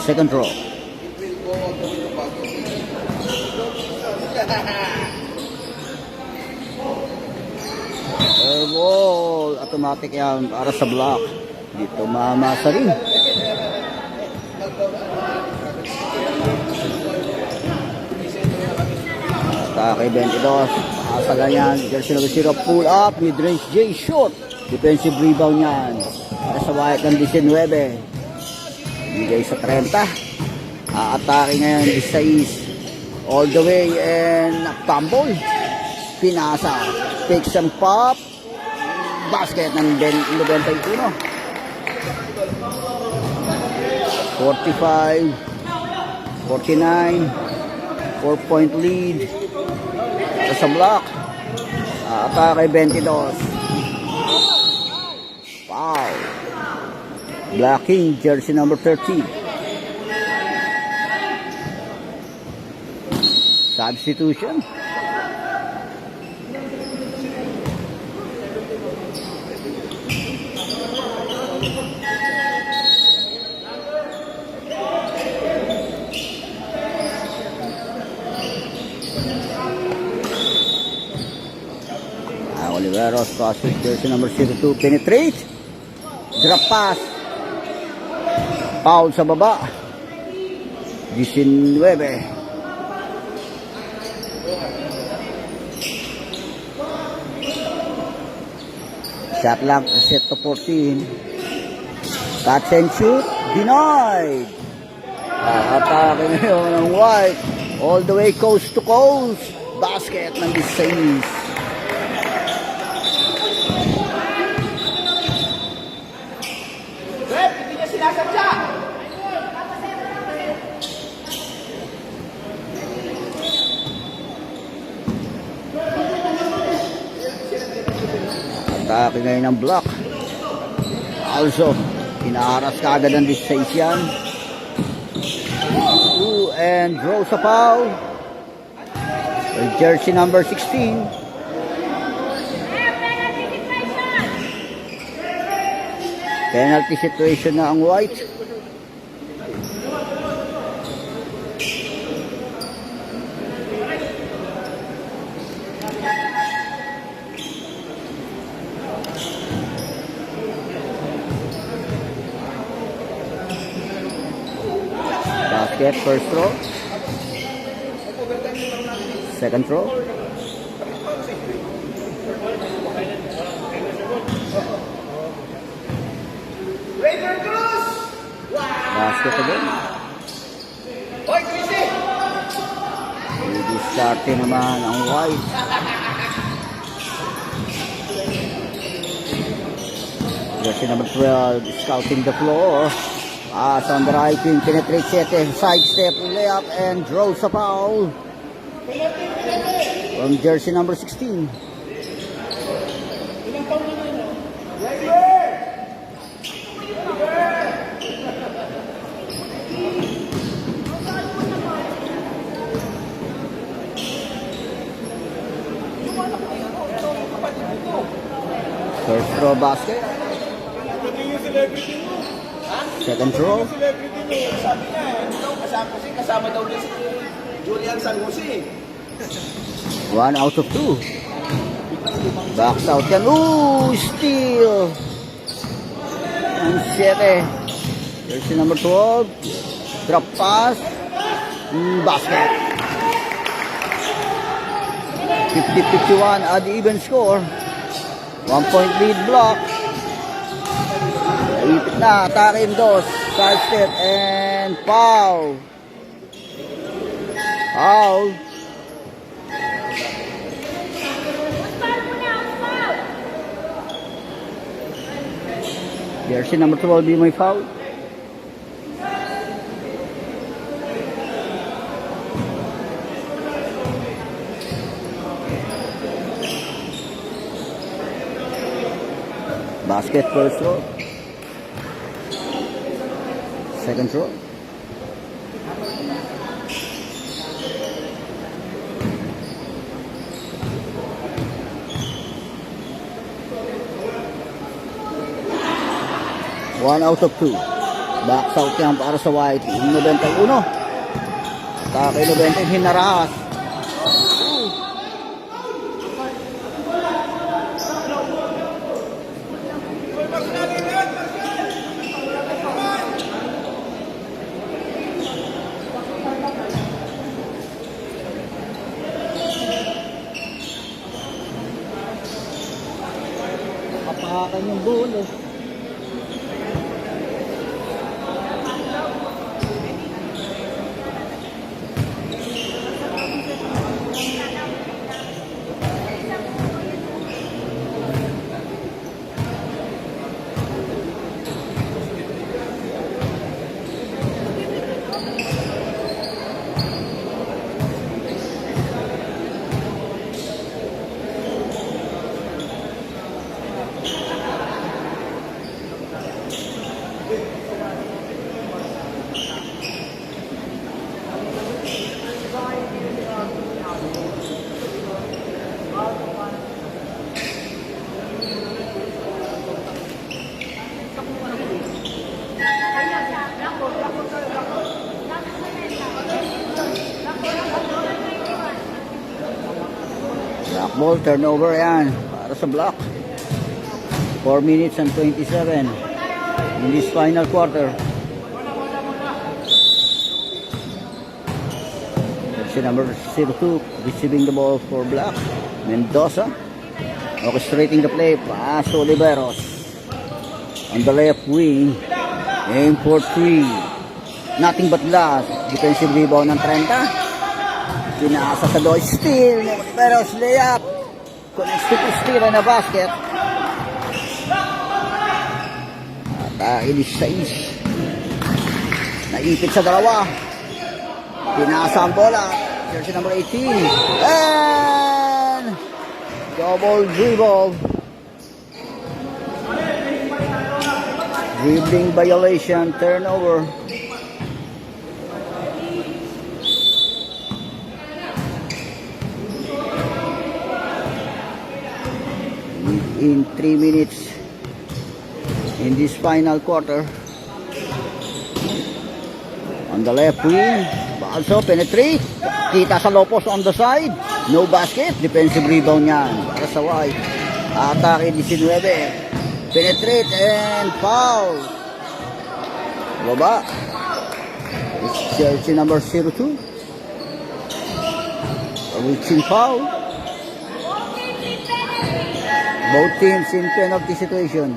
Second throw. It will go all the way to bottom. Ball. Automatic yan para sa block. Dito mamasa rin. Atake 22. Pasa ganyan. Jersey number 0. Pull up. Mid-range J. Shot. Defensive rebound yan. Para sa wahit ng 19. Bigay sa 30. Atake ngayon 16. All the way and tumble. Pinasa. Take some pop. Basket ng 91. 45. 49. 4-point lead. Sa block. Atake 22. Wow. Blocking jersey number 13. Substitution. Oliveros pass with jersey number 02. Penetrate. Drop pass. Foul sa baba. 19. Shot lang set to 14. Catch and shoot. Denied. Atake ngayon ng White. All the way coast to coast. Basket ng 16. Atake ngayon ng block. Also, pinaharas ka agad ng 16 yan. And draws a foul. With jersey number 16. Penalty situation na ang white. Basket, first throw. Second throw. Raver Cruz! Basket again. Hoy, Chrissy! Diskarte naman ang white. Jersey number 12, scouting the floor. Pass on the right wing, penetrates it, side step, layup, and draws a foul. From jersey number 16. First throw basket. Second throw. Celebrity mo. Sabi niya, kasama daw niya si Julian San Jose. 1 out of 2. Backs out yan. Ooh, steal. Ang 7. Jersey number 12. Drop pass. Basket. 50-51 at even score. 1 point lead block. Ipit na, atake yung dos. Side step and foul. Foul. Jersey number 12 be my foul. Basket first throw. Second throw. One out of 2. Backs out yan para sa white. 91. Atake 90. Hinarahas. Kapakan yung bulo. Black ball, turnover yan para sa block. 4 minutes and 27 in this final quarter. Jersey number 02 receiving the ball for Black. Mendoza orchestrating the play. Pass to Oliveros on the left wing. Aim for 3. Nothing but last. Defensive rebound ng 30. Pinasa sa doy. Steal. Oliveros layup. Connects to steal na basket. At ilis sa is. Naipit sa dalawa. Pinasa ang bola. Jersey number 18. And double dribble. Dribbling violation, turnover. In 3 minutes in this final quarter. On the left wing, also penetrate. Kita sa Lopos on the side. No basket. Defensive rebound yan. Para sa White. Atake 19. Penetrate and foul. Baba. It's jersey number 02. A reaching foul. Both teams in penalty situation.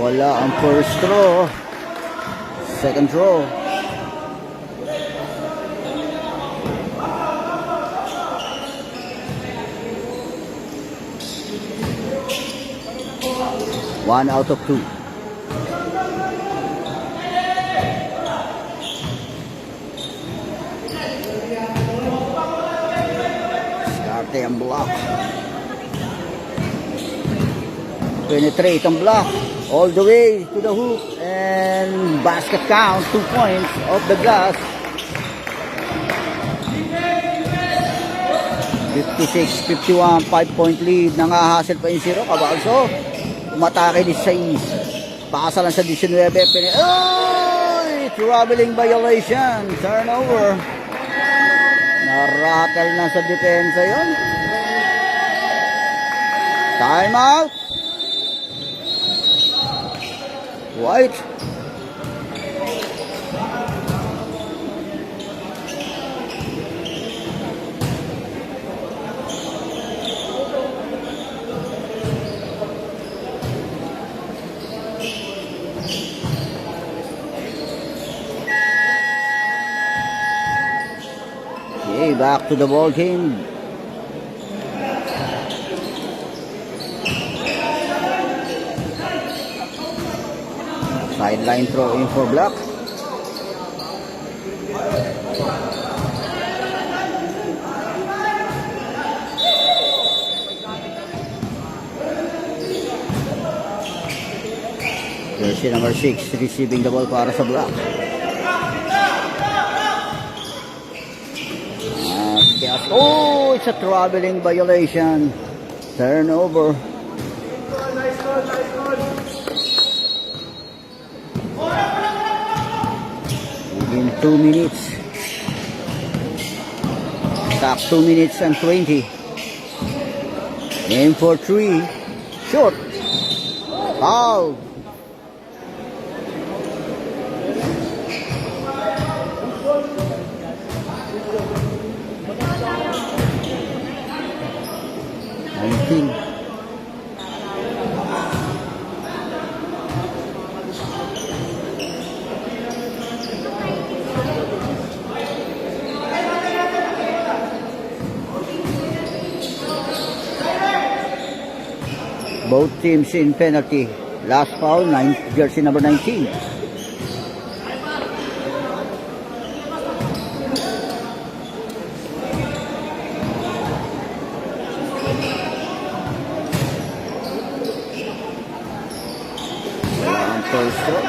Wala ang first throw. Second throw. One out of two. Skarte ang block. Penetrate ang block. All the way to the hoop. And basket count. 2 points off the glass. 56-51. 5-point lead. Nangahasil pa yung zero. Cabalso. Umatake 16. Pasa lang sa 19. Oy! Traveling violation. Turnover. Narattle na sa depensa yon. Time out. White. Okay, back to the ball game. Sideline throw in for block. Jersey number 6 receiving the ball para sa block. Oh, it's a traveling violation. Turnover. Within 2 minutes. Stop 2 minutes and 20. Aim for 3. Short. Foul. Both teams in penalty. Last foul, jersey number 19. First throw.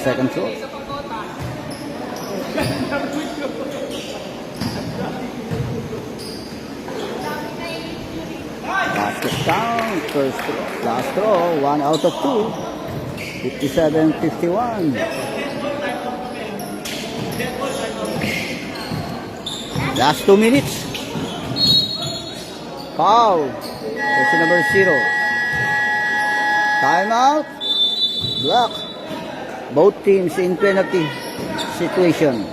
Second throw. Basket count. First throw. Last throw. 1 out of 2. 57-51. Last 2 minutes. Foul. Jersey number 0. Timeout. Block. Both teams in penalty situation.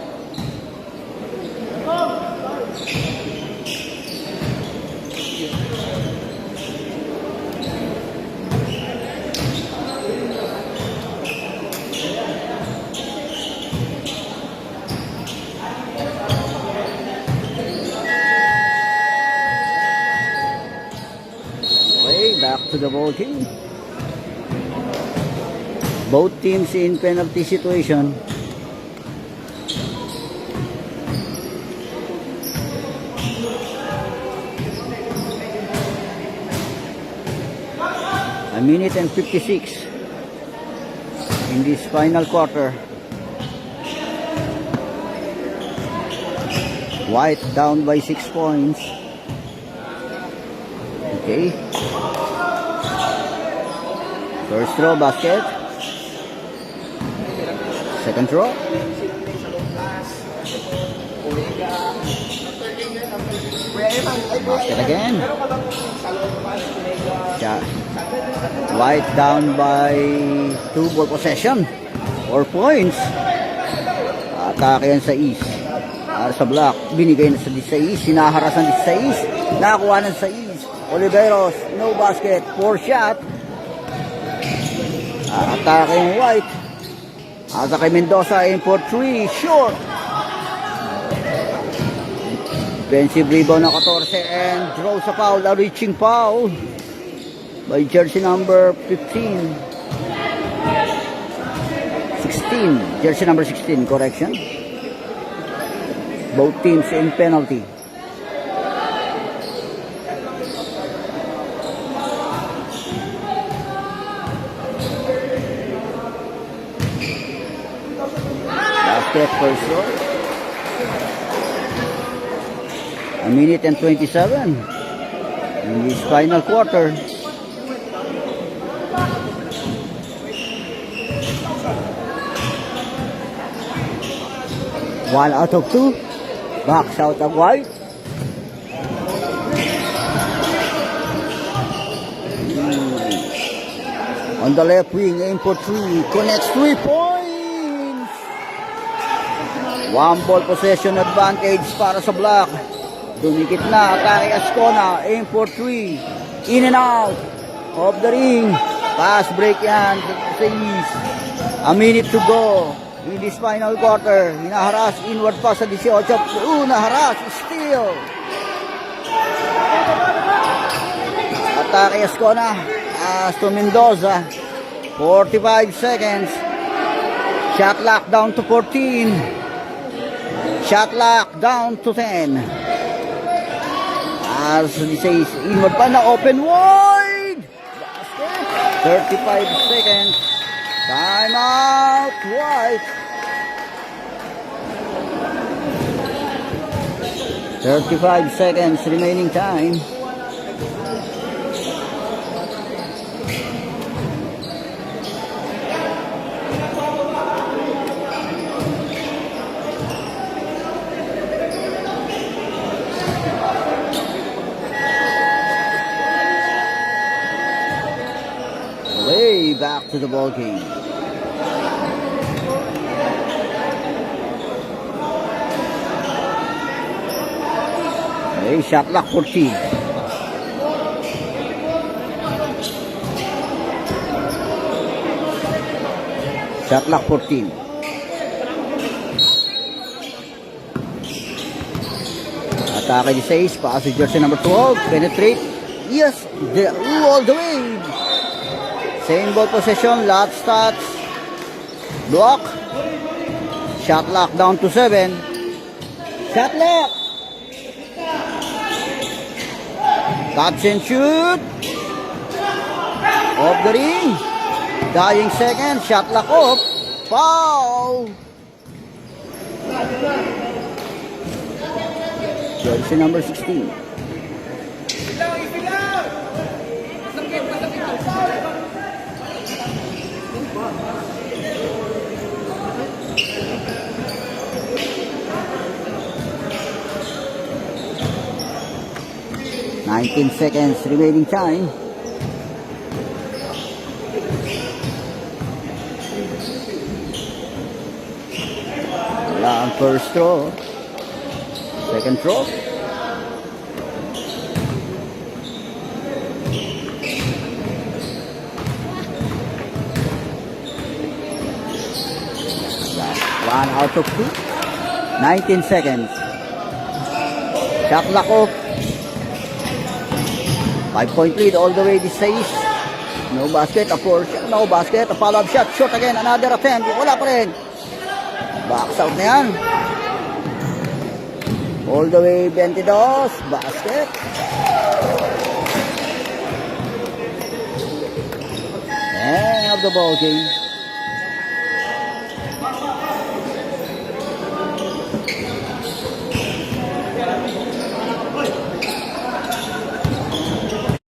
Back to the ball game. Both teams in penalty situation. A minute and 56 in this final quarter. White down by 6 points. Okay. First throw, basket. Second throw. Basket again. White down by 2 ball possession. 4 points. Atake yan sa East. Sa block. Binigay na sa 16. Sinaharas ng 16. Nakakuha ng 6. Oliveros. No basket. 4 shot. Atake yung White. Atake Mendoza in for 3. Short. Defensive rebound ng 14 and draw sa foul. A reaching foul by jersey number 15. 16. Jersey number 16, correction. Both teams in penalty. Basket first throw. A minute and 27 in this final quarter. One out of 2. Backs out of White. On the left wing, aim for 3. Connects 3 points. 1 ball possession advantage para sa Black. Dumikit na, atake Ascona, aim for 3. In and out of the ring. Pass break yan sa East. A minute to go in this final quarter. Hinaharas, inward pa sa 18. Naharas, steal. Atake Ascona, to Mendoza. 45 seconds. Shot clock down to 14. Shot clock down to 10. As he says, inward pa na, open wide. Basket. 35 seconds. Time out, White. 35 seconds remaining time. Way back to the ball game. Okay, shot clock 14. Shot clock 14. Atake 16, pass to jersey number 12, penetrate. Yes, all the way. Same ball possession, lot stats. Block. Shot lock down to 7. Shot lock. Catch and shoot. Off the ring. Dying second. Shot lock off. Foul. Jersey number 16. 19 seconds remaining time. Wala ang first throw. Second throw. One out of 2. 19 seconds. Shot lock off. 5-point lead all the way this stage. No basket, a four shot. No basket, a follow-up shot. Short again, another attempt. Wala pa rin. Box out na yan. All the way, 22. Basket. End of the ball game.